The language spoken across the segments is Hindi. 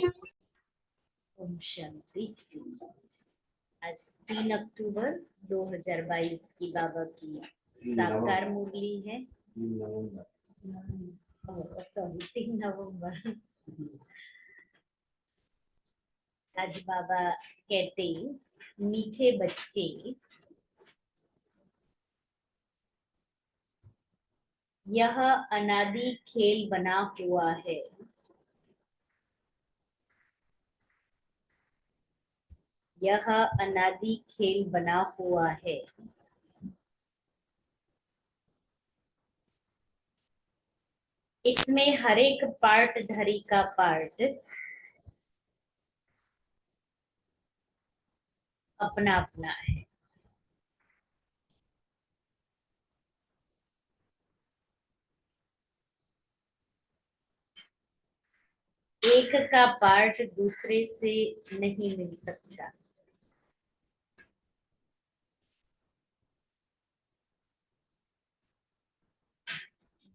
ओम शांति। आज 3 अक्टूबर 2022 की बाबा की साकार मुरली है। 3 नवंबर। आज बाबा कहते, मीठे बच्चे, यह अनादि खेल बना हुआ है। यह अनादि खेल बना हुआ है। इसमें हर एक पार्ट धरी का पार्ट अपना अपना है। एक का पार्ट दूसरे से नहीं मिल सकता।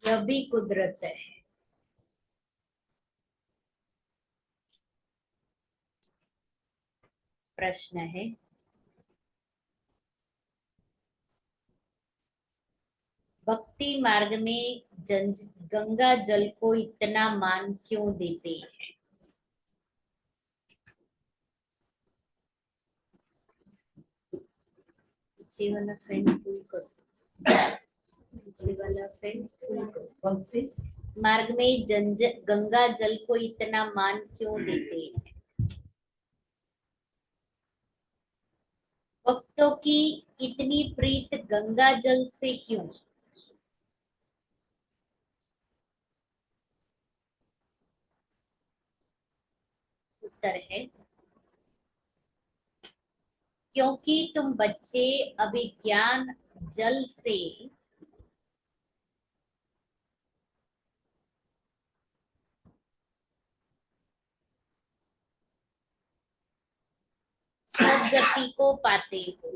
यह भी कुदरत है। प्रश्न है, भक्ति मार्ग में गंगा जल को इतना मान क्यों देते हैं? पीछे वाला फैन फुल करो। पीछे वाला फैन फुल करो। भक्ति मार्ग में गंगा जल को इतना मान क्यों देते हैं? भक्तों की इतनी प्रीत गंगा जल से क्यों? उत्तर है, क्योंकि तुम बच्चे अभिज्ञान जल से सदगति को पाते हो।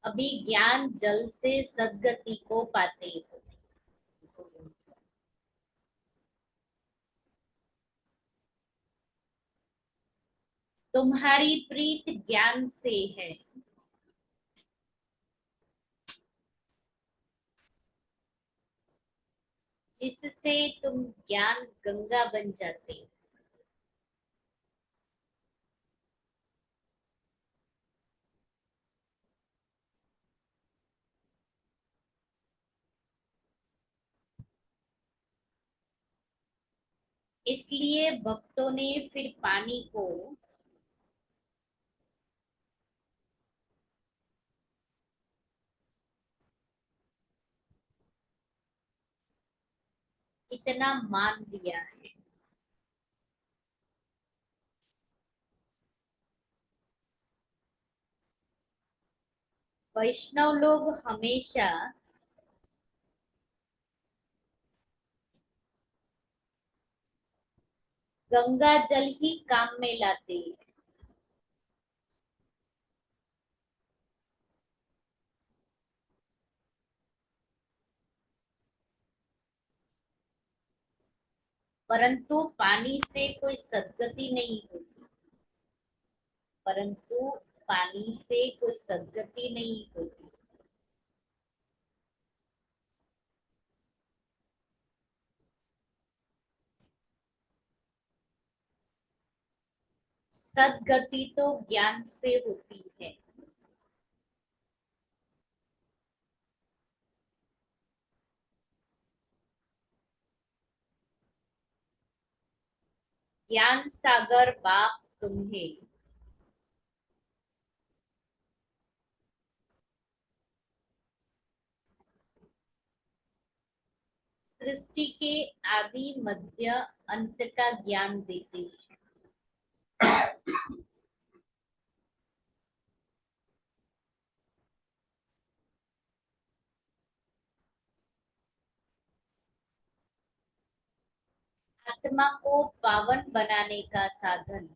अभिज्ञान जल से सदगति को पाते हो। तुम्हारी प्रीत ज्ञान से है, जिससे तुम ज्ञान गंगा बन जाते हो। इसलिए भक्तों ने फिर पानी को इतना मान दिया है। वैष्णव लोग हमेशा गंगा जल ही काम में लाते हैं, परंतु पानी से कोई सदगति नहीं होती। परंतु पानी से कोई सदगति नहीं होती। सदगति तो ज्ञान से होती है। ज्ञान सागर बाप तुम्हें सृष्टि के आदि मध्य अंत का ज्ञान देते हैं। आत्मा को पावन बनाने का साधन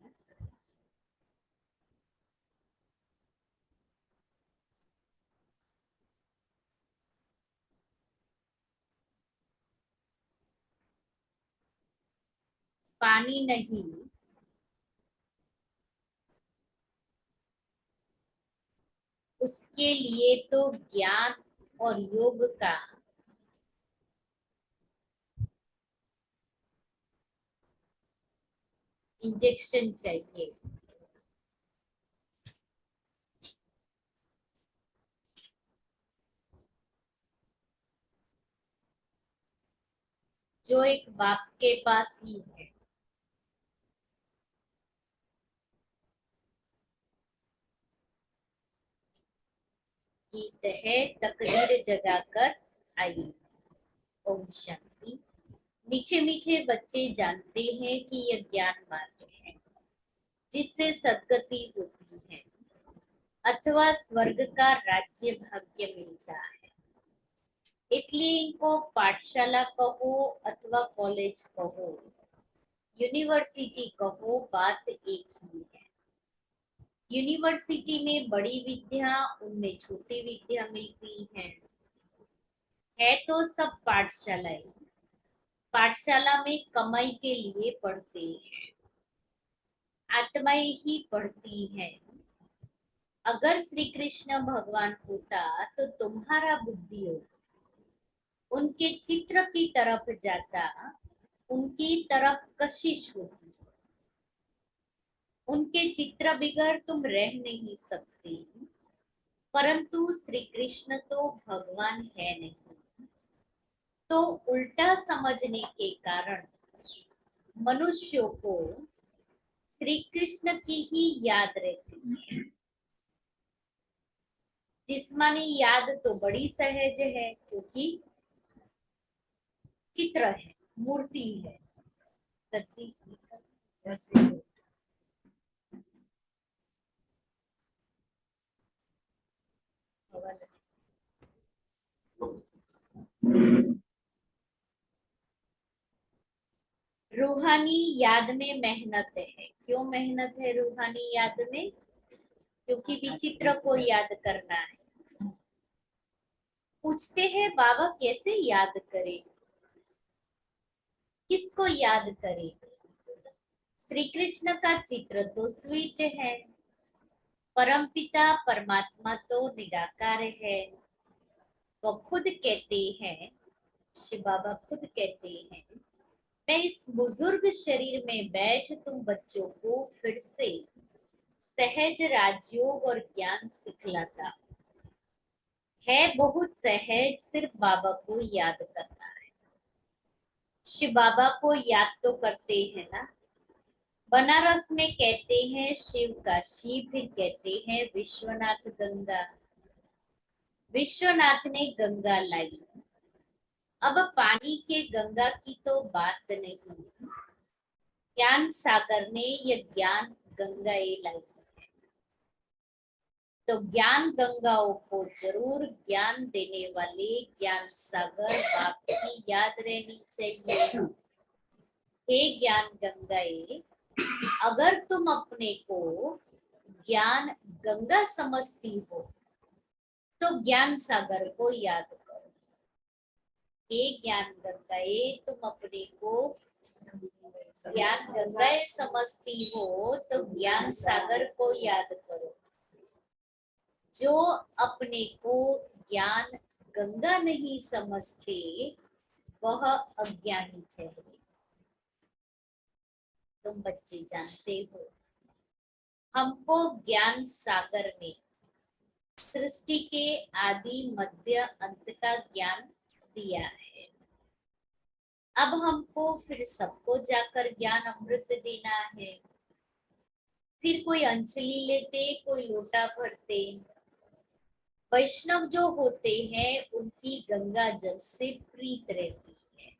पानी नहीं, उसके लिए तो ज्ञान और योग का इंजेक्शन चाहिए। जो एक बाप के पास ही है। गीत है तकदीर जगाकर आई। ओम शांति। मीठे मीठे बच्चे जानते हैं कि यह ज्ञान मार्ग है जिससे सद्गति होती है अथवा स्वर्ग का राज्य भाग्य मिलता है। इसलिए इनको पाठशाला कहो अथवा कॉलेज कहो, यूनिवर्सिटी कहो, बात एक ही है। यूनिवर्सिटी में बड़ी विद्या, उनमें छोटी विद्या मिलती है तो सब पाठशालाएं। पाठशाला में कमाई के लिए पढ़ते हैं, आत्माएं ही पढ़ती हैं। अगर श्री कृष्ण भगवान होता तो तुम्हारा बुद्धि उनके चित्र की तरफ जाता, उनकी तरफ कशिश होती। उनके चित्र बिगड़ तुम रह नहीं सकते, परंतु श्री कृष्ण तो भगवान है नहीं, तो उल्टा समझने के कारण मनुष्यों को श्री कृष्ण की ही याद रहती है। जिस्मानी याद तो बड़ी सहज है क्योंकि चित्र है, मूर्ति है। रूहानी याद में मेहनत है। क्यों मेहनत है रूहानी याद में? क्योंकि विचित्र को याद करना है। पूछते हैं बाबा कैसे याद करें, किसको याद करें? श्री कृष्ण का चित्र तो स्वीट है, परमपिता परमात्मा तो निराकार है। वो खुद कहते हैं, शिव बाबा खुद कहते हैं, मैं इस बुजुर्ग शरीर में बैठ तुम बच्चों को फिर से सहज राजयोग और ज्ञान सिखलाता। है बहुत सहज, सिर्फ बाबा को याद करना है। शिव बाबा को याद तो करते हैं ना। बनारस में कहते हैं शिव काशी, फिर कहते हैं विश्वनाथ गंगा। विश्वनाथ ने गंगा लाई। अब पानी के गंगा की तो बात नहीं, ज्ञान सागर ने यह ज्ञान गंगाए लाई है। तो ज्ञान गंगाओं को जरूर ज्ञान देने वाले ज्ञान सागर बाप की याद रहनी चाहिए। हे ज्ञान गंगाए, अगर तुम अपने को ज्ञान गंगा समझती हो तो ज्ञान सागर को याद करो। हे ज्ञान गंगाए, तुम अपने को ज्ञान गंगाए समझती हो तो ज्ञान सागर को याद करो। जो अपने को ज्ञान गंगा नहीं समझते वह अज्ञानी ठहरे। तुम बच्चे जानते हो, हमको ज्ञान सागर ने सृष्टि के आदि मध्य अंत का ज्ञान दिया है। अब हमको फिर सबको जाकर ज्ञान अमृत देना है। फिर कोई अंजलि लेते, कोई लोटा भरते। वैष्णव जो होते हैं उनकी गंगा जल से प्रीत रहती है,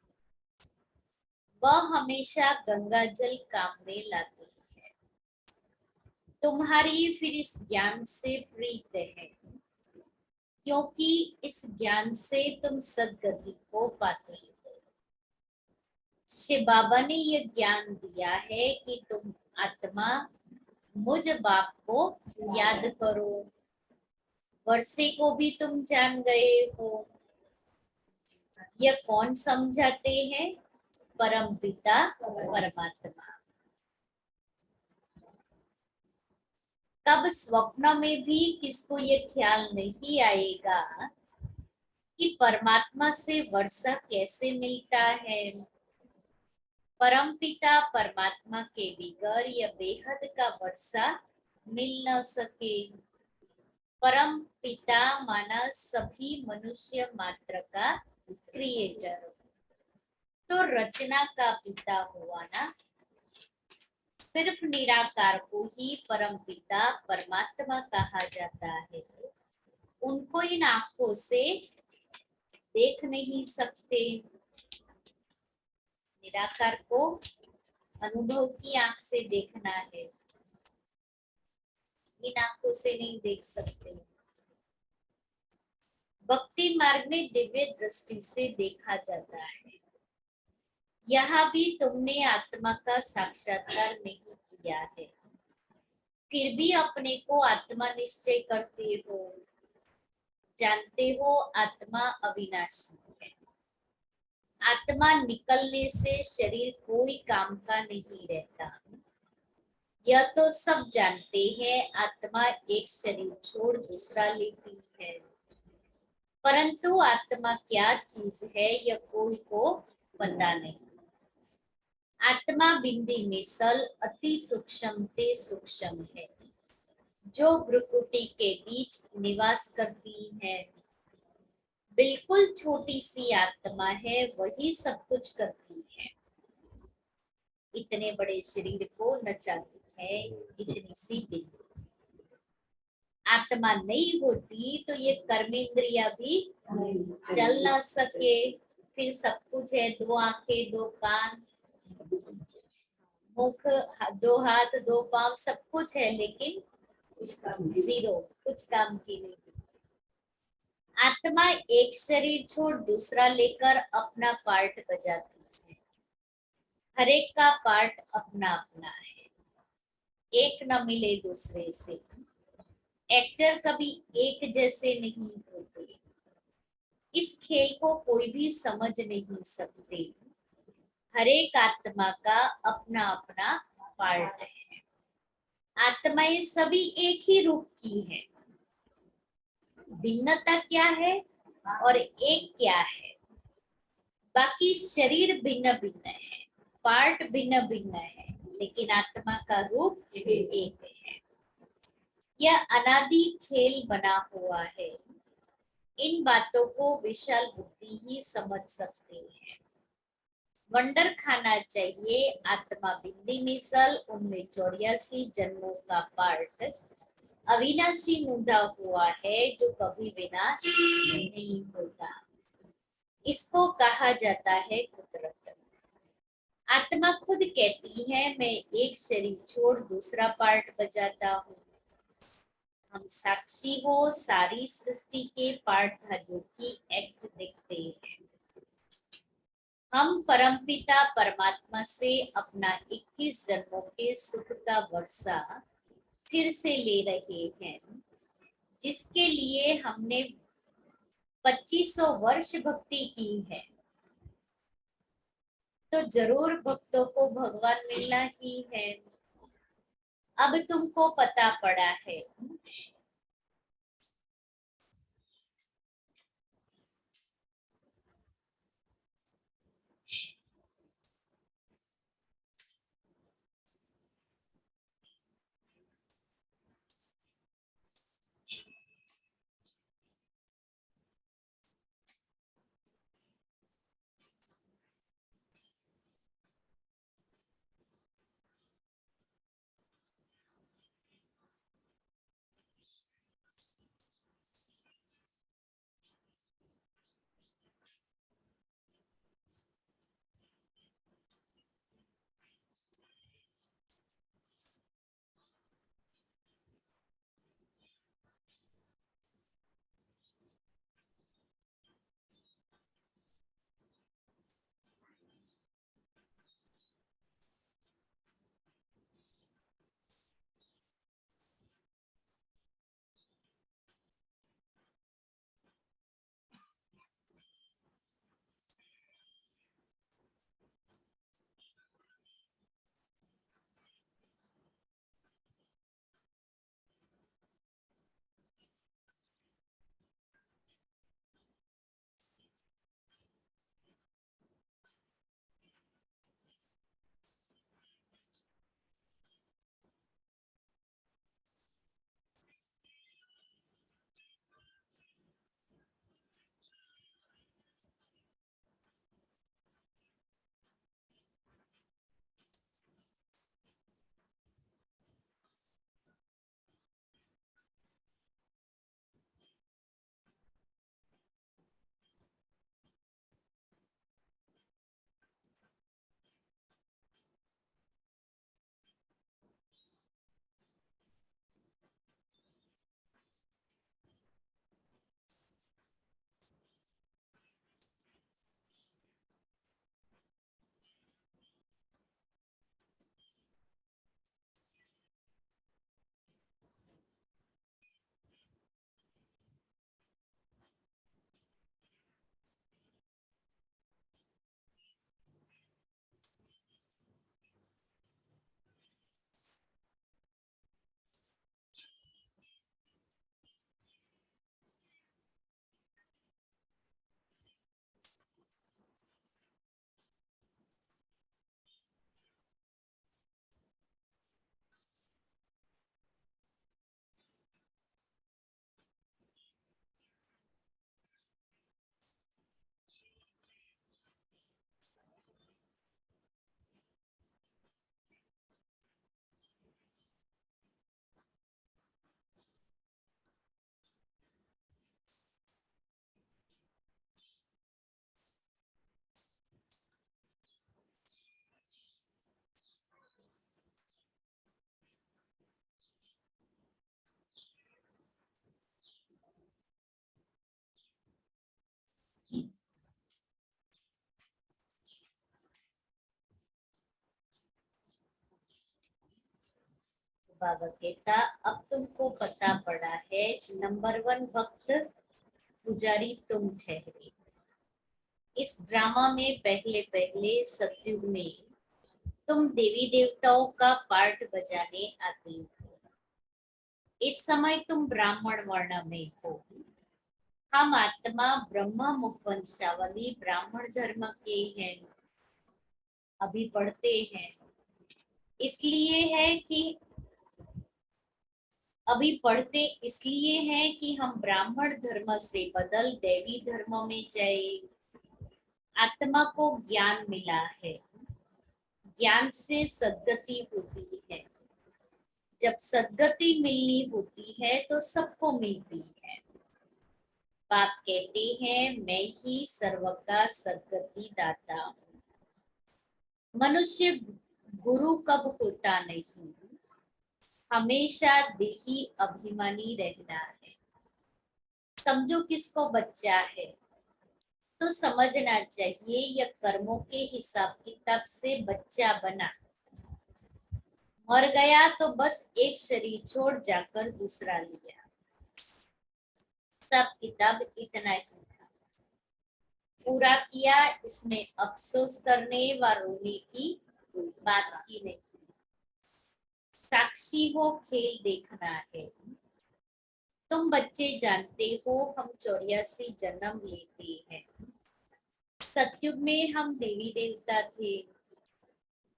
वह हमेशा गंगा जल काम में लाते हैं। तुम्हारी फिर इस ज्ञान से प्रीत है क्योंकि इस ज्ञान से तुम सद्गति को पाते हो। शिव बाबा ने यह ज्ञान दिया है कि तुम आत्मा मुझ बाप को याद करो। वर्षे को भी तुम जान गए हो। यह कौन समझाते हैं? परम पिता परमात्मा। कब स्वप्न में भी किसको ये ख्याल नहीं आएगा कि परमात्मा से वर्षा कैसे मिलता है। परम पिता परमात्मा के बगैर यह बेहद का वर्षा मिल न सके। परम पिता माना सभी मनुष्य मात्र का क्रिएटर, तो रचना का पिता हुआ ना। सिर्फ निराकार को ही परम पिता परमात्मा कहा जाता है। उनको इन आंखों से देख नहीं सकते। निराकार को अनुभव की आंख से देखना है, इन आंखों से नहीं देख सकते। भक्ति मार्ग में दिव्य दृष्टि से देखा जाता है। यहाँ भी तुमने आत्मा का साक्षात्कार नहीं किया है, फिर भी अपने को आत्मा निश्चय करते हो। जानते हो आत्मा अविनाशी है। आत्मा निकलने से शरीर कोई काम का नहीं रहता। यह तो सब जानते हैं, आत्मा एक शरीर छोड़ दूसरा लेती है, परंतु आत्मा क्या चीज है यह कोई को पता नहीं। आत्मा बिंदी मिसल अति सूक्ष्म ते सूक्ष्म है, जो भ्रुकुटी के बीच निवास करती है। बिल्कुल छोटी सी आत्मा है, वही सब कुछ करती है। इतने बड़े शरीर को नचाती है इतनी सी बिंदी। आत्मा नहीं होती तो ये कर्मेंद्रिया भी चल ना सके। फिर सब कुछ है, दो आंखें, दो कान, मुख, दो हाथ, दो पांव, सब कुछ है, लेकिन जीरो, कुछ काम की नहीं। आत्मा एक शरीर छोड़ दूसरा लेकर अपना पार्ट बजाती है। हर एक का पार्ट अपना अपना है, एक न मिले दूसरे से। एक्टर कभी एक जैसे नहीं होते। इस खेल को कोई भी समझ नहीं सकते। हर एक आत्मा का अपना अपना पार्ट है। आत्माएं सभी एक ही रूप की है। भिन्नता क्या है और एक क्या है? बाकी शरीर भिन्न भिन्न है, पार्ट भिन्न भिन्न है, लेकिन आत्मा का रूप एक है। यह अनादि खेल बना हुआ है। इन बातों को विशाल बुद्धि ही समझ सकते हैं। वंडर खाना चाहिए। आत्मा बिंदी मिसल उनमें 84 जन्मों का पार्ट अविनाशी मुद्दा हुआ है, जो कभी विनाश नहीं होता। इसको कहा जाता है कुदरत। आत्मा खुद कहती है, मैं एक शरीर छोड़ दूसरा पार्ट बजाता हूँ। हम साक्षी हो सारी सृष्टि के पार्टधारियों की एक्ट देखते हैं। हम परमपिता परमात्मा से अपना 21 जन्मों के सुख का वर्षा फिर से ले रहे हैं, जिसके लिए हमने 2500 वर्ष भक्ति की है। तो जरूर भक्तों को भगवान मिलना ही है। अब तुमको पता पड़ा है। बाबा कहता, अब तुमको पता पड़ा है, नंबर 1 भक्त पुजारी तुम ठहरे। इस ड्रामा में पहले पहले सतयुग में तुम देवी देवताओं का पार्ट बजाने आते हो। इस समय तुम ब्राह्मण वर्ण में हो। हम आत्मा ब्रह्मा मुख वंशावली ब्राह्मण धर्म के हैं, अभी पढ़ते हैं। इसलिए है कि अभी पढ़ते इसलिए हैं कि हम ब्राह्मण धर्म से बदल देवी धर्म में जाए। आत्मा को ज्ञान मिला है, ज्ञान से सद्गति होती है। जब सद्गति मिलनी होती है तो सबको मिलती है। बाप कहते हैं, मैं ही सर्व का सद्गति दाता हूँ। मनुष्य गुरु कब होता नहीं, हमेशा देही अभिमानी रहना है। समझो किसको बच्चा है तो समझना चाहिए यह कर्मों के हिसाब किताब से बच्चा बना, मर गया तो बस एक शरीर छोड़ जाकर दूसरा लिया। सब किताब इतना ही था, पूरा किया। इसमें अफसोस करने व रोने की बात ही नहीं। साक्षी हो, खेल देखना है। तुम बच्चे जानते हो हम 84 जन्म लेते हैं। सतयुग में हम देवी देवता थे।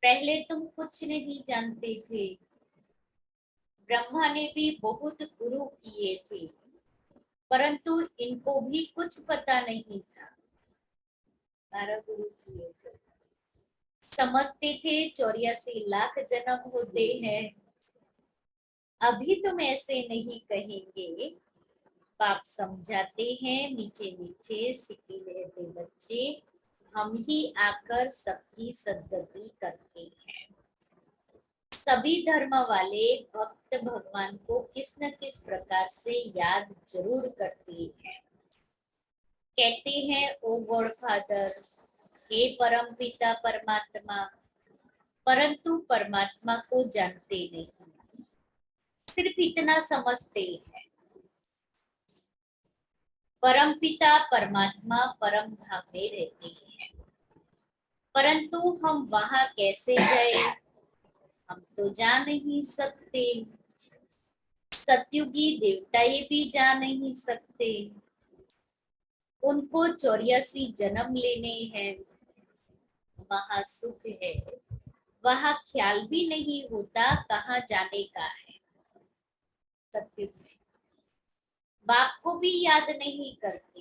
पहले तुम कुछ नहीं जानते थे। ब्रह्मा ने भी बहुत गुरु किए थे, परंतु इनको भी कुछ पता नहीं था। 12 गुरु किए थे। समझते थे 84 लाख जन्म होते हैं। अभी तुम ऐसे नहीं कहेंगे। बाप समझाते हैं, मीठे मीठे सिकीले बच्चे, हम ही आकर सबकी सद्गति करते हैं। सभी धर्म वाले भक्त भगवान को किस न किस प्रकार से याद जरूर करते हैं। कहते हैं, ओ गॉड फादर, हे परम पिता परमात्मा, परंतु परमात्मा को जानते नहीं, सिर्फ इतना समझते हैं। परम पिता परमात्मा परम धाम में रहते हैं, परंतु हम वहां कैसे गए हम तो जा नहीं सकते। सतयुगी देवता ये भी जा नहीं सकते। उनको 84 जन्म लेने हैं। वहां सुख है, वहां ख्याल भी नहीं होता कहाँ जाने का है। सतयुग बाप को भी याद नहीं करते।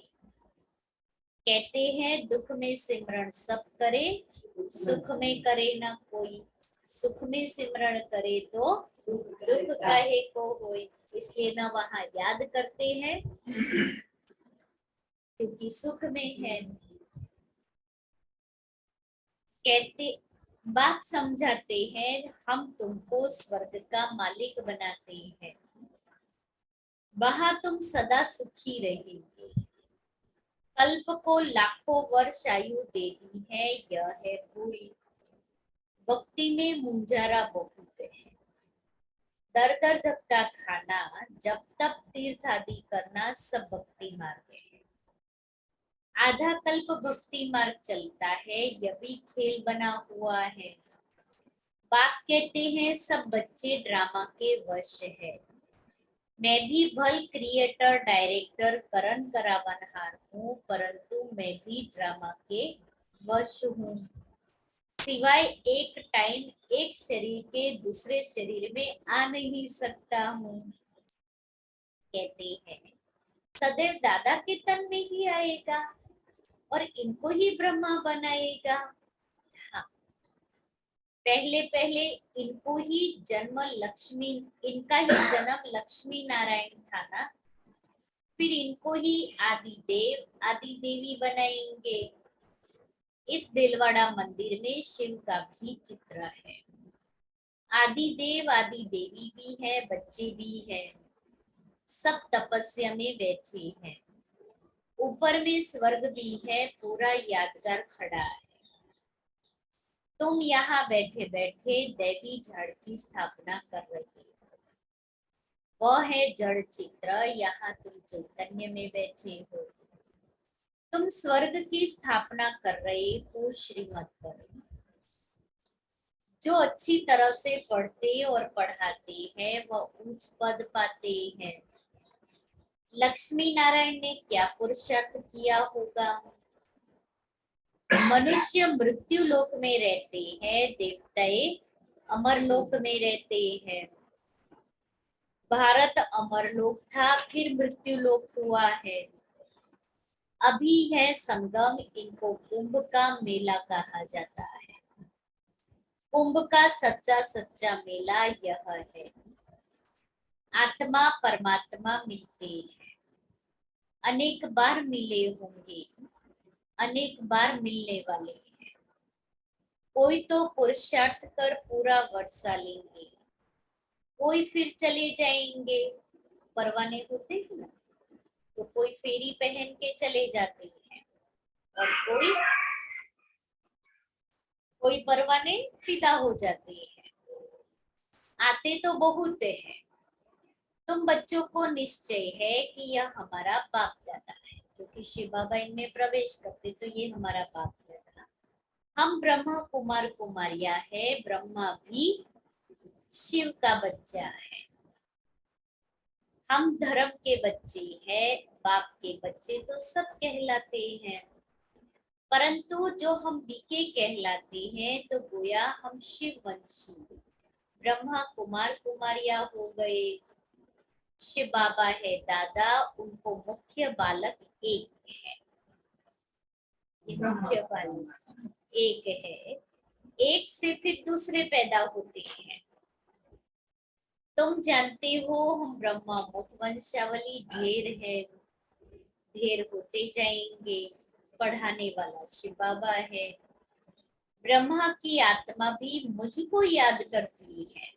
कहते हैं, दुख में सिमरण सब करे, सुख में करे ना कोई। सुख में सिमरण करे तो दुख काहे को होए। इसलिए ना वहां याद करते हैं क्योंकि सुख में है। कहते बाप समझाते हैं, हम तुमको स्वर्ग का मालिक बनाते हैं, वहां तुम सदा सुखी रहेंगे। कल्प को लाखों वर्ष आयु देती है, यह है भूल। भक्ति में मुंजारा बहुत है। दर दर धक्का खाना, जब तब तीर्थ आदि करना, सब भक्ति मार्ग है। आधा कल्प भक्ति मार्ग चलता है, यह भी खेल बना हुआ है। बाप कहते हैं, सब बच्चे ड्रामा के वश है। मैं भी भल क्रिएटर डायरेक्टर करण करावनहार हूँ, परंतु मैं भी ड्रामा के वश हूँ। सिवाय एक टाइम एक शरीर के दूसरे शरीर में आ नहीं सकता हूँ। कहते हैं, सदैव दादा के तन में ही आएगा और इनको ही ब्रह्मा बनाएगा। हाँ, पहले पहले इनको ही जन्म लक्ष्मी, इनका ही जन्म लक्ष्मी नारायण था ना, फिर इनको ही आदि देव आदि देवी बनाएंगे। इस दिलवाड़ा मंदिर में शिव का भी चित्र है। आदि देव आदि देवी भी है, बच्चे भी है, सब तपस्या में बैठे हैं। ऊपर में स्वर्ग भी है, पूरा यादगार खड़ा है। तुम यहाँ बैठे बैठे देवी झाड़ की स्थापना कर रही हो। वह है जड़ चित्र, यहाँ तुम चैतन्य में बैठे हो। तुम स्वर्ग की स्थापना कर रहे हो श्रीमत पर। जो अच्छी तरह से पढ़ते और पढ़ाते हैं वह उच्च पद पाते हैं। लक्ष्मी नारायण ने क्या पुरुषार्थ किया होगा। मनुष्य मृत्यु लोक में रहते हैं, देवताएं अमर लोक में रहते हैं। भारत अमर लोक था, फिर मृत्यु लोक हुआ है। अभी है संगम, इनको कुंभ का मेला कहा जाता है। कुंभ का सच्चा सच्चा मेला यह है। आत्मा परमात्मा मिलते हैं, अनेक बार मिले होंगे, अनेक बार मिलने वाले हैं। कोई तो पुरुषार्थ कर पूरा वर्षा लेंगे, कोई फिर चले जाएंगे। परवाने होते हैं ना, तो कोई फेरी पहन के चले जाते हैं और कोई परवाने फिदा हो जाते हैं। आते तो बहुत हैं। तुम बच्चों को निश्चय है कि यह हमारा बाप दादा है, क्योंकि शिव बाबा इनमें प्रवेश करते तो ये हमारा बाप दादा। हम ब्रह्मा कुमार कुमारिया है, ब्रह्मा भी शिव का बच्चा है। हम धर्म के बच्चे हैं, बाप के बच्चे तो सब कहलाते हैं। परंतु जो हम बीके कहलाते हैं तो गोया हम शिव वंशी ब्रह्मा कुमार कुमारिया हो गए। शिव बाबा है दादा, उनको मुख्य बालक एक है। ये मुख्य बालक एक है, एक से फिर दूसरे पैदा होते हैं। तुम जानते हो हम ब्रह्मा मुख वंशावली ढेर है, ढेर होते जाएंगे। पढ़ाने वाला शिव बाबा है। ब्रह्मा की आत्मा भी मुझको याद करती है,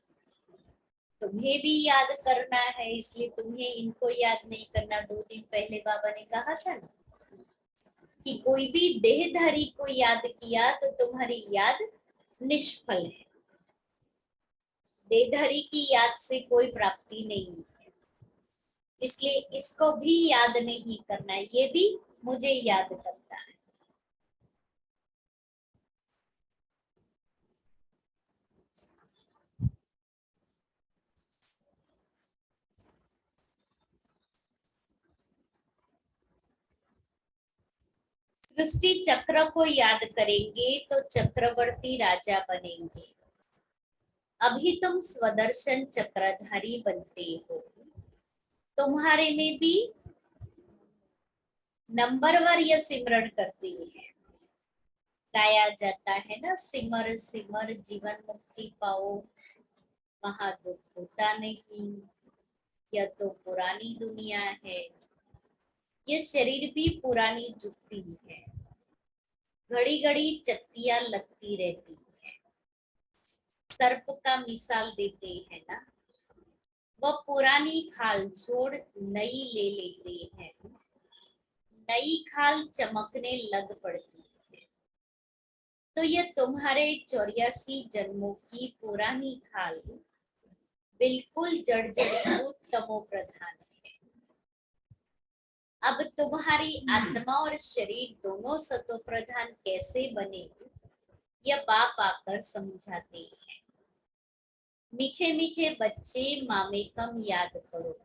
तुम्हें भी याद करना है, इसलिए तुम्हें इनको याद नहीं करना। 2 दिन पहले बाबा ने कहा था ना कि कोई भी देहधारी को याद किया तो तुम्हारी याद निष्फल है। देहधारी की याद से कोई प्राप्ति नहीं है, इसलिए इसको भी याद नहीं करना, ये भी मुझे याद करता है। सृष्टि चक्र को याद करेंगे तो चक्रवर्ती राजा बनेंगे। अभी तुम स्वदर्शन चक्रधारी बनते हो। तुम्हारे में भी नंबरवार यह सिमरण करती है। गाया जाता है ना, सिमर सिमर जीवन मुक्ति पाओ, वहां दुख होता नहीं। यह तो पुरानी दुनिया है, ये शरीर भी पुरानी जुगती है। घड़ी घड़ी चत्तियां लगती रहती है। सर्प का मिसाल देते हैं ना, वह पुरानी खाल छोड़ नई ले लेते हैं। नई खाल चमकने लग पड़ती है। तो यह तुम्हारे 84 जन्मों की पुरानी खाल बिल्कुल जर्जरीभूत तमो प्रधान है। अब तुम्हारी आत्मा और शरीर दोनों सतो प्रधान कैसे बने, यह बाप आकर समझाते हैं। मीठे मीठे बच्चे मामे कम याद करो।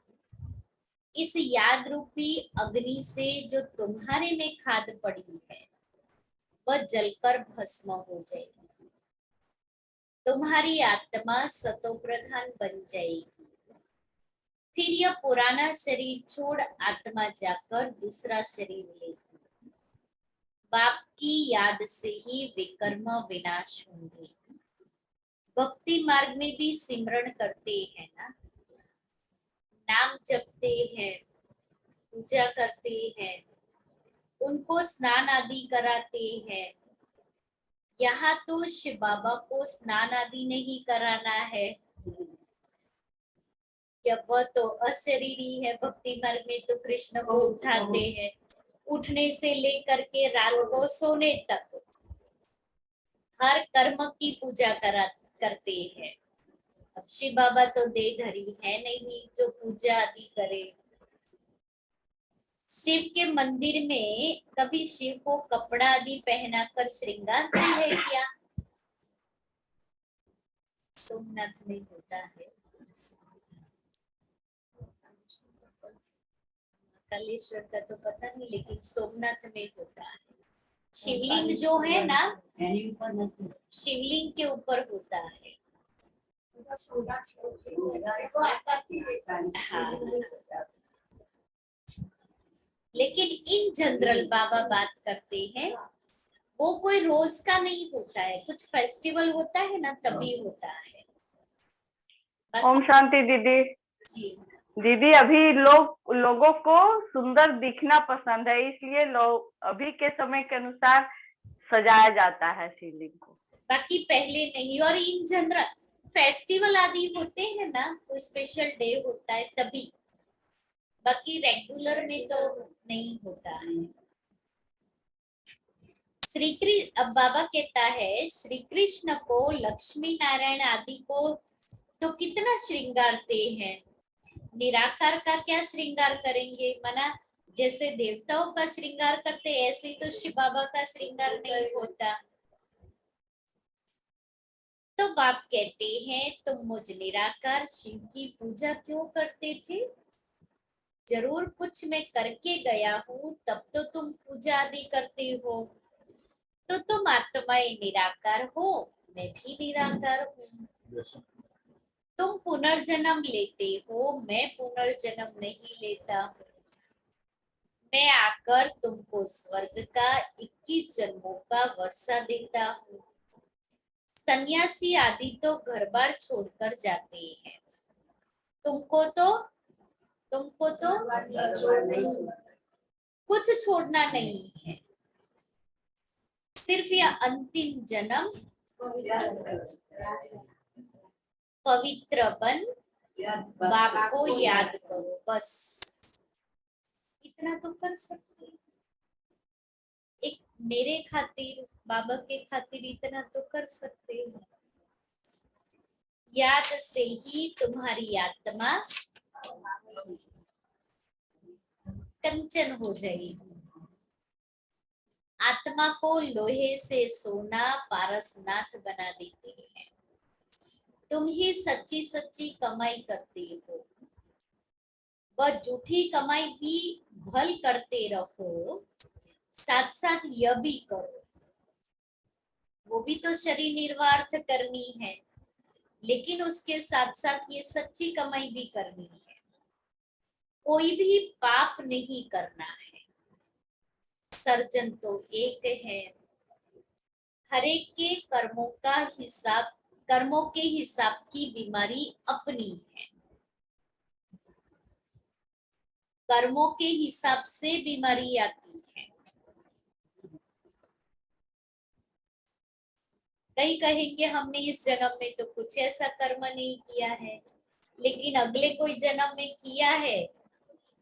इस याद रूपी अग्नि से जो तुम्हारे में खाद पड़ी है वह जलकर भस्म हो जाएगी। तुम्हारी आत्मा सतो प्रधान बन जाएगी। फिर यह पुराना शरीर छोड़ आत्मा जाकर दूसरा शरीर लेगी। बाप की याद से ही विकर्म विनाश होंगे। भक्ति मार्ग में भी सिमरण करते हैं ना, नाम जपते हैं, पूजा करते हैं, उनको स्नान आदि कराते हैं। यहाँ तो शिव बाबा को स्नान आदि नहीं कराना है, जब वह तो अशरीरी है। भक्ति मार्ग में तो कृष्ण को उठाते हैं, उठने से लेकर के रात को सोने तक हर कर्म की पूजा करते हैं। अब शिव बाबा तो देहधारी है नहीं जो पूजा आदि करे। शिव के मंदिर में कभी शिव को कपड़ा आदि पहनाकर श्रृंगार की है क्या? सोमनाथ में होता है। कलेश्वर का तो पता नहीं, लेकिन सोमनाथ में होता है। शिवलिंग जो है ना, शिवलिंग के ऊपर होता है। हाँ। लेकिन इन जनरल बाबा बात करते हैं, वो कोई रोज का नहीं होता है, कुछ फेस्टिवल होता है ना तभी होता है। ओम शांति दीदी। जी दीदी अभी लोगों को सुंदर दिखना पसंद है, इसलिए लोग अभी के समय के अनुसार सजाया जाता है शिवलिंग को, बाकी पहले नहीं। और इन जनरल फेस्टिवल आदि होते हैं ना, कोई स्पेशल डे होता है तभी, बाकी रेगुलर में तो नहीं होता है। श्री कृष्ण, अब बाबा कहता है श्री कृष्ण को लक्ष्मी नारायण आदि को तो कितना श्रृंगारते हैं, निराकार का क्या श्रृंगार करेंगे? मना जैसे देवताओं का श्रृंगार करते ऐसे ही तो शिव बाबा का श्रृंगार नहीं होता। तो बाप कहते हैं तुम मुझ निराकार शिव की पूजा क्यों करते थे? जरूर कुछ मैं करके गया हूँ तब तो तुम पूजा आदि करते हो। तो तुम आत्माएं निराकार हो, मैं भी निराकार हूँ। तुम पुनर्जन्म लेते हो, मैं पुनर्जन्म नहीं लेता हूँ। मैं आकर तुमको स्वर्ग का 21 जन्मों का वर्षा देता हूँ। सन्यासी आदि तो घर बार छोड़कर जाते हैं, तुमको तो कुछ छोड़ना नहीं है, सिर्फ यह अंतिम जन्म पवित्र बन बाप को याद करो, बस इतना तो कर सकते। एक मेरे खातिर, बाबा के खातिर इतना तो कर सकते हैं। याद से ही तुम्हारी आत्मा कंचन हो जाएगी। आत्मा को लोहे से सोना पारसनाथ बना देते हैं। तुम ही सच्ची सच्ची कमाई करते हो, वह झूठी कमाई भी भल करते रहो, साथ साथ यह भी करो। वो भी तो शरीर निर्वाह करनी है, लेकिन उसके साथ साथ ये सच्ची कमाई भी करनी है। कोई भी पाप नहीं करना है, सर्जन तो एक है। हर एक के कर्मों के हिसाब की बीमारी अपनी है। कर्मों के हिसाब से बीमारी आती है। कई कहेंगे हमने इस जन्म में तो कुछ ऐसा कर्म नहीं किया है, लेकिन अगले कोई जन्म में किया है,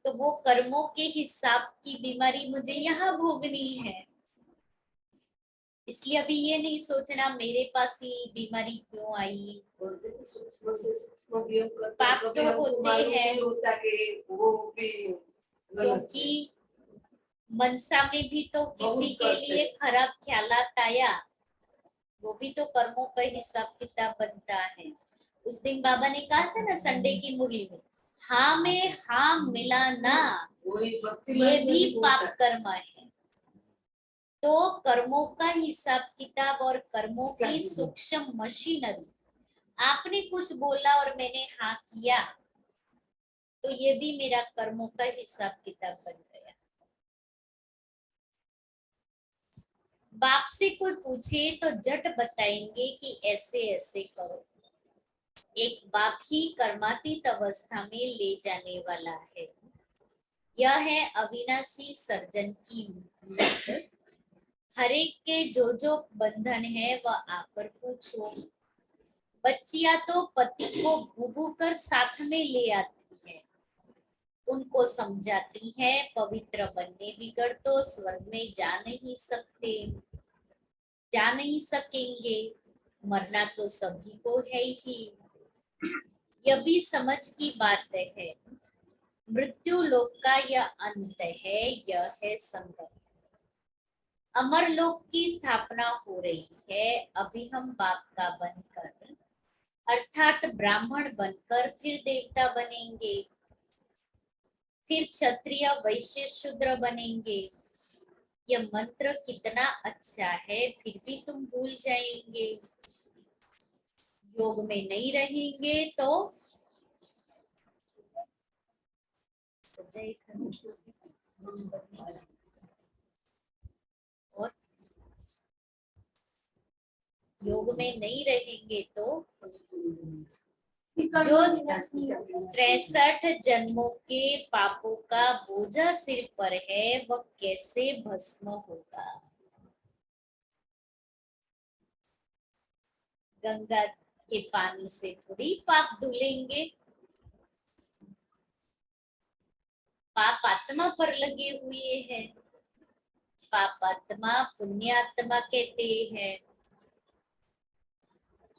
तो वो कर्मों के हिसाब की बीमारी मुझे यहाँ भोगनी है। इसलिए अभी ये नहीं सोचना मेरे पास ही बीमारी क्यों आई। पाप तो होते हैं, क्योंकि मनसा में भी तो किसी के लिए खराब ख्यालात आया, वो भी तो कर्मों का हिसाब किताब बनता है। उस दिन बाबा ने कहा था ना संडे की मुरली में, हाँ में हाँ मिलाना ये भी पाप कर्म है। तो कर्मों का हिसाब किताब और कर्मों की सूक्ष्म मशीनरी, आपने कुछ बोला और मैंने हाँ किया, तो ये भी मेरा कर्मों का हिसाब किताब बन गया। बाप से कोई पूछे तो जट बताएंगे कि ऐसे ऐसे करो। एक बाप ही कर्मातीत अवस्था में ले जाने वाला है। यह है अविनाशी सर्जन की मेथड। हर एक के जो जो बंधन है वह आकर पूछो। बच्चियां तो पति को भूबू कर साथ में ले आती है, उनको समझाती है पवित्र बनने बिगड़ तो स्वर्ग में जा नहीं सकते, जा नहीं सकेंगे, मरना तो सभी को है ही। यह भी समझ की बात है, मृत्यु लोक का यह अंत है, यह है संगम। अमर लोक की स्थापना हो रही है, अभी हम बाप का बनकर अर्थात ब्राह्मण बनकर फिर देवता बनेंगे, फिर क्षत्रिय वैश्य शूद्र बनेंगे। यह मंत्र कितना अच्छा है, फिर भी तुम भूल जाएंगे। योग में नहीं रहेंगे तो और योग में नहीं रहेंगे तो जो 63 जन्मों के पापों का बोझा सिर पर है वह कैसे भस्म होगा। गंगा के पानी से थोड़ी पाप धुलेंगे, पाप आत्मा पर लगे हुए हैं। पाप आत्मा पुण्य आत्मा कहते हैं।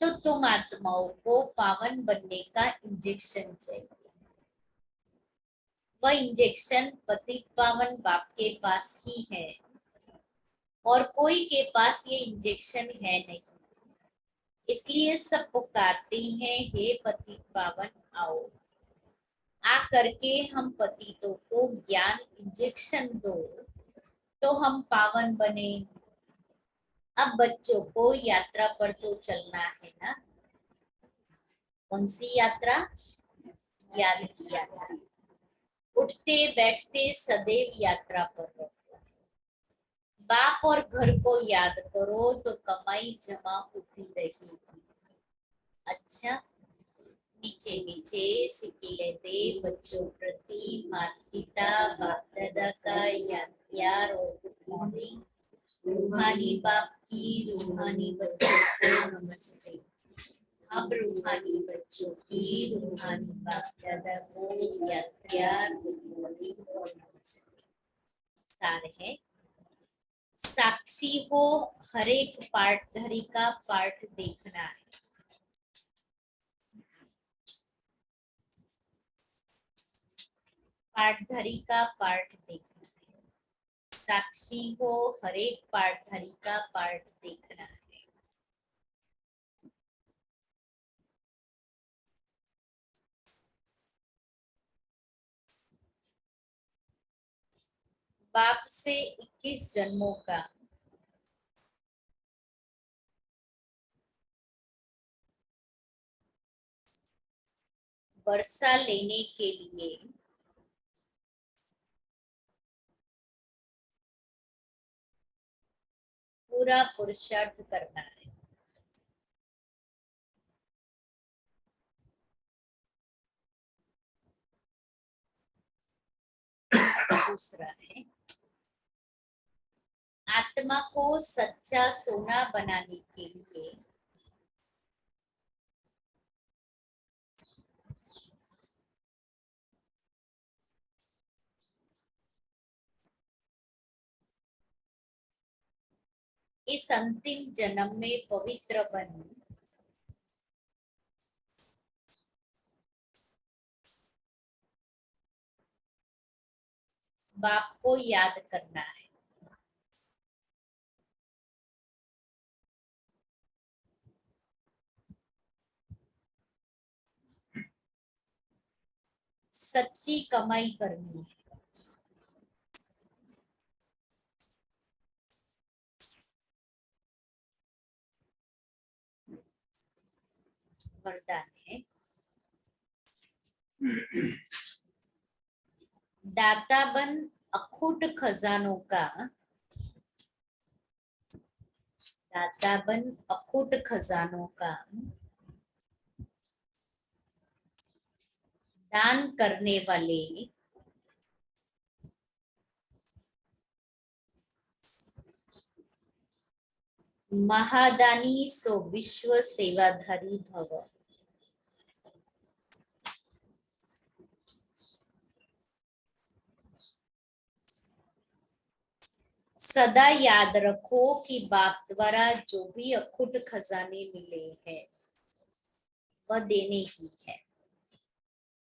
तो तुम आत्माओं को पावन बनने का इंजेक्शन चाहिए। वह इंजेक्शन पतित पावन बाप के पास ही है और कोई के पास ये इंजेक्शन है नहीं। इसलिए सब पुकारते हैं, हे पतित पावन आओ, आ करके हम पतितों को ज्ञान इंजेक्शन दो तो हम पावन बने। अब बच्चों को यात्रा पर तो चलना है ना। कौन सी यात्रा? याद की यात्रा। उठते बैठते सदैव यात्रा पर रहो। बाप और घर को याद करो तो कमाई जमा होती रहेगी। अच्छा, नीचे नीचे सिकिले दे बच्चों प्रति माता पिता बाप दादा का याद प्यार और गुड मॉर्निंग। रूहानी बाप की रूहानी बच्चों को नमस्ते। अब रूहानी बच्चों की रूहानी बाप दादा को याद प्यार गुड मॉर्निंग और नमस्ते। सार है, साक्षी हो, हर एक पाठधारी का पाठ देखना है। पाठधारी का पाठ देखना है। साक्षी हो, हर एक पाठधारी का पाठ देखना है। बाप से 21 जन्मों का वर्षा लेने के लिए पूरा पुरुषार्थ करना है। दूसरा है, आत्मा को सच्चा सोना बनाने के लिए इस अंतिम जन्म में पवित्र बन बाप को याद करना है। सच्ची कमाई करनी है। वरदान है, दाता बन अखूट खजानों का, दाता बन अखूट खजानों का दान करने वाले महादानी सो विश्व सेवाधारी भव। सदा याद रखो कि बाप द्वारा जो भी अखुट खजाने मिले हैं वह देने की है।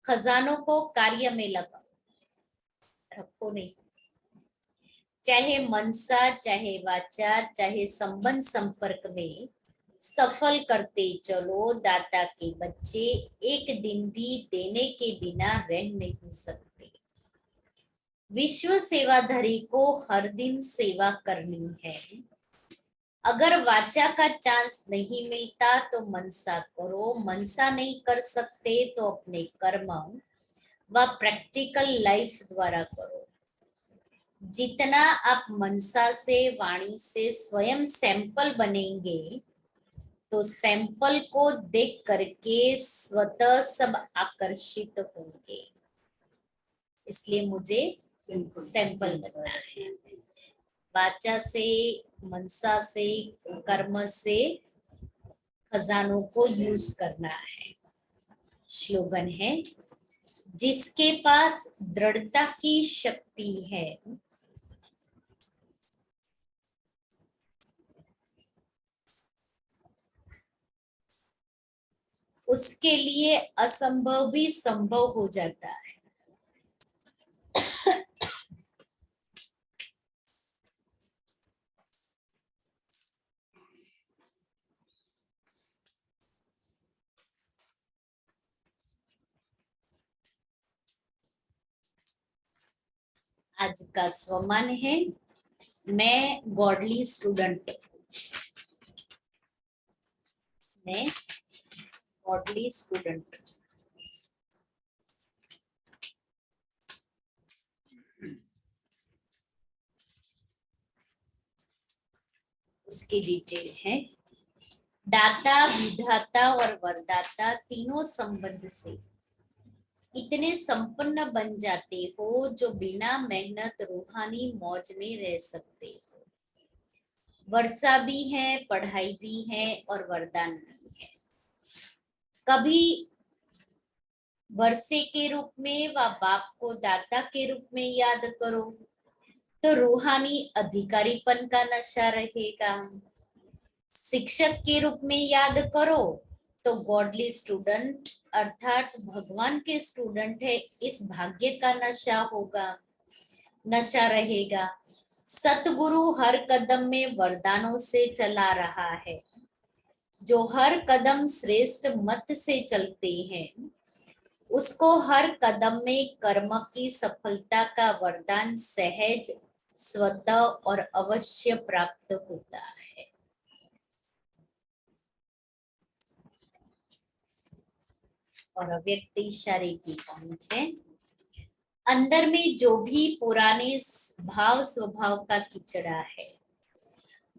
खजानों को कार्य में लगाओ, रखो नहीं। चाहे मनसा, चाहे वाचा, चाहे संबंध संपर्क में सफल करते चलो। दाता के बच्चे एक दिन भी देने के बिना रह नहीं सकते। विश्व सेवाधारी को हर दिन सेवा करनी है। अगर वाचा का चांस नहीं मिलता तो मनसा करो। मनसा नहीं कर सकते तो अपने कर्म व प्रैक्टिकल लाइफ द्वारा करो। जितना आप मनसा से, वाणी से स्वयं सैंपल बनेंगे तो सैंपल को देख करके स्वतः सब आकर्षित होंगे। इसलिए मुझे सैंपल बनना है। वाचा से, मनसा से, कर्म से खजानों को यूज करना है। स्लोगन है, जिसके पास दृढ़ता की शक्ति है उसके लिए असंभव भी संभव हो जाता है। आज का स्वमान है, मैं गॉडली स्टूडेंट। मैं गॉडली स्टूडेंट। उसकी डिटेल है, दाता, विधाता और वरदाता तीनों संबंध से इतने संपन्न बन जाते हो जो बिना मेहनत रूहानी मौज में रह सकते हो। वर्षा भी है, पढ़ाई भी है और वरदान भी है। कभी वर्षे के रूप में व बाप को दाता के रूप में याद करो तो रूहानी अधिकारीपन का नशा रहेगा। शिक्षक के रूप में याद करो तो गॉडली स्टूडेंट अर्थात भगवान के स्टूडेंट है, इस भाग्य का नशा होगा, नशा रहेगा। सतगुरु हर कदम में वरदानों से चला रहा है। जो हर कदम श्रेष्ठ मत से चलते हैं उसको हर कदम में कर्म की सफलता का वरदान सहज, स्वतः और अवश्य प्राप्त होता है। और अव्यक्त इशारे की पॉइंट है, अंदर में जो भी पुराने भाव स्वभाव का किचड़ा है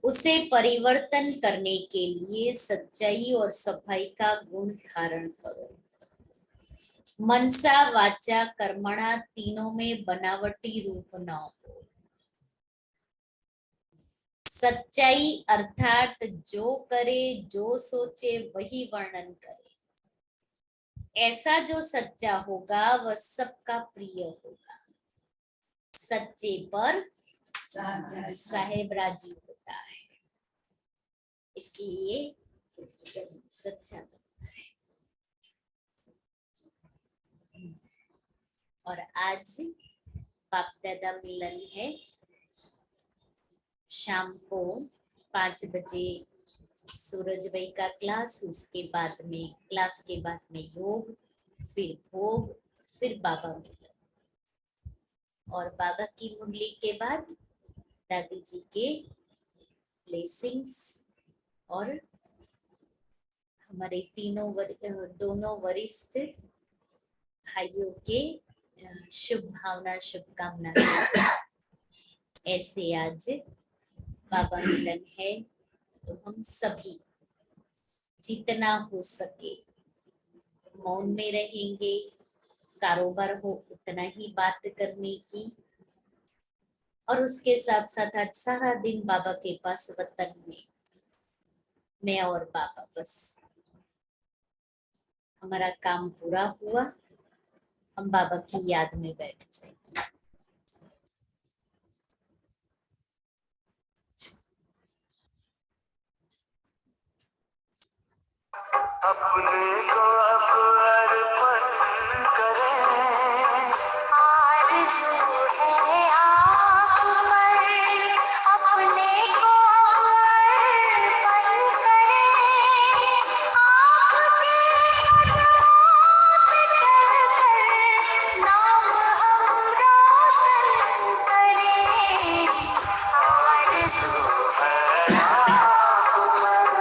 उसे परिवर्तन करने के लिए सच्चाई और सफाई का गुण धारण करो। मनसा, वाचा, कर्मणा तीनों में बनावटी रूप न हो। सच्चाई अर्थात जो करे, जो सोचे वही वर्णन करे। ऐसा जो सच्चा होगा वह सबका प्रिय होगा। सच्चे पर साहेब राजी होता है, इसलिए सच्चा बनता है। और आज बाप दादा मिलन है। शाम को 5 बजे सूरज भाई का क्लास, उसके बाद में क्लास के बाद में योग, फिर भोग, फिर बाबा मिलन और बाबा की मुरली के बाद दादी जी के ब्लेसिंग्स और हमारे दोनों वरिष्ठ भाइयों के शुभ भावना, शुभकामना। ऐसे आज बाबा मिलन है तो हम सभी जितना हो सके मौन में रहेंगे। कारोबार हो उतना ही बात करने की, और उसके साथ साथ आज सारा दिन बाबा के पास वतन में मैं और बाबा, बस हमारा काम पूरा हुआ, हम बाबा की याद में बैठ जाए। अपने को अब अर्पण करें। आरज़ू है आप पर अपने को अर्पण करें। आपके कदमों पे चलकर नाम हम रोशन करें। आरज़ू है आप पर।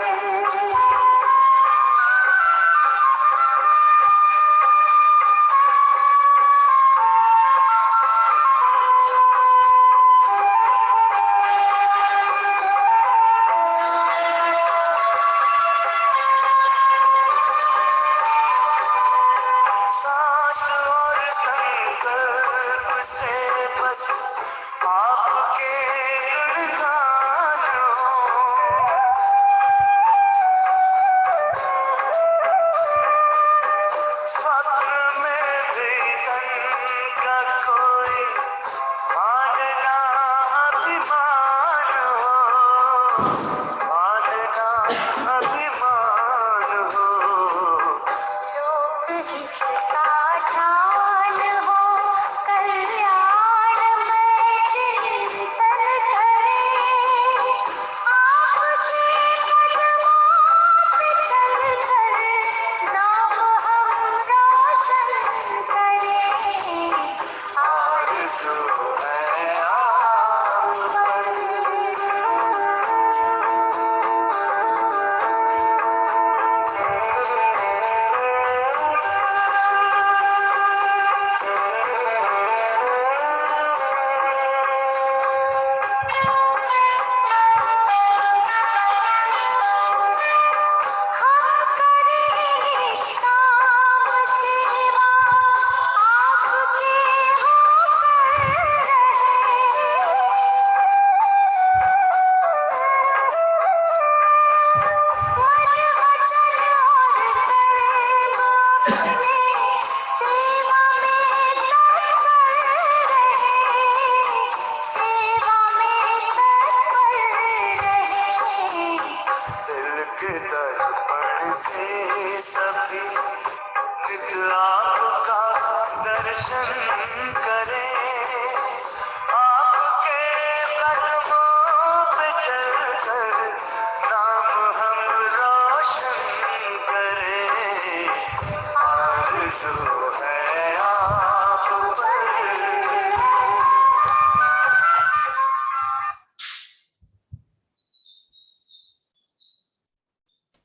सांस और संकल्प से बस आपके गुणगान हो। स्वप्न में भी तन का कोई मानना अभिमान हो। मानना अभिमान हो। लोकहित का ध्यान हो, कल्याण में चिंतन करें। आपके कदमों पे चलकर नाम हम रोशन करें। आरज़ू है आप हम करें निष्काम सेवा, आपके होकर रहे। मन वचन और कर्म अपने सेवा में तत्पर रहे। सेवा में तत्पर रहे। दिल के दर्पण से सभी नित आपका दर्शन करें। आपके कदमों पे चलकर नाम हम रोशन करें। आरज़ू